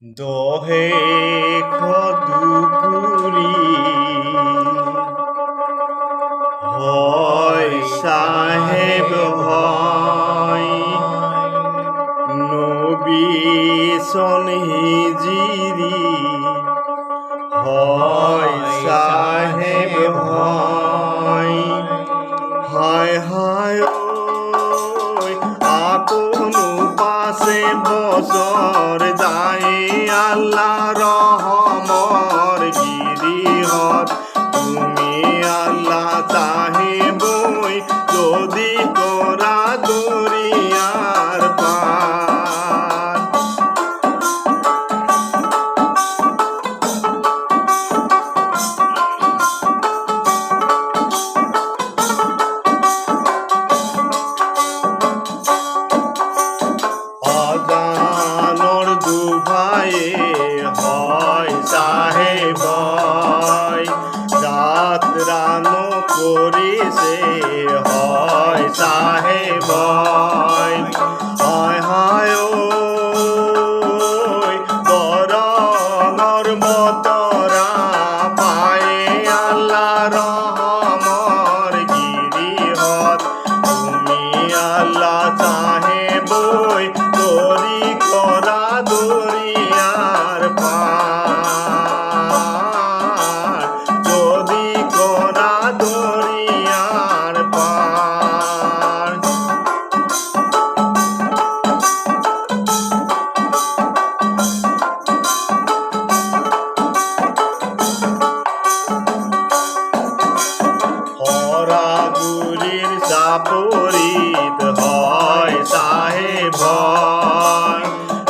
দহে দুপুরি হয় সাহেব হয় নবী সন হিজিরি হয় সাহেব হয় হায় হায় আপন পাশে বছর যায় আল্লাহ রহমর গিরিহত তুমি আল্লাহ চাহিবই যদি করা দরিয়ার পার অজানর দুভাইয়ে হয় সাহেব যাত্রানো করিছে হয় সাহেব হায় হায় বরঙর মতরা পায়ে আল্লাহ রহমর গিরিহত তুমি আল্লাহ চাহেবই তরি করা দরিয়ার পার যদি করা দরিয়ার পার হরাগুলির চাপরিত হয় সাহেব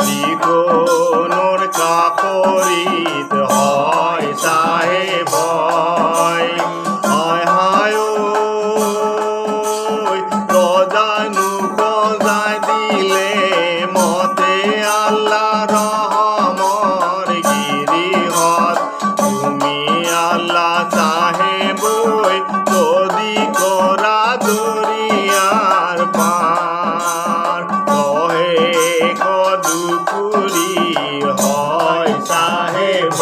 লিখনোর কাপরিত হয় সাহেব হায় হায় রজানু খোঁজায় দিলে মতে আল্লাহ রহমর গিরিহত তুমি আল্লাহ চাহেবই যদি করা দরিয়ার পার দহে দুপুরি হয় সাহেব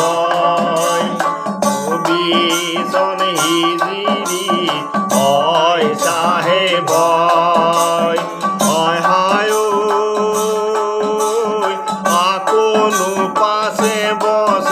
নবী সন হিজিরি হয় সাহেব হায় হায় আপন পাশে বস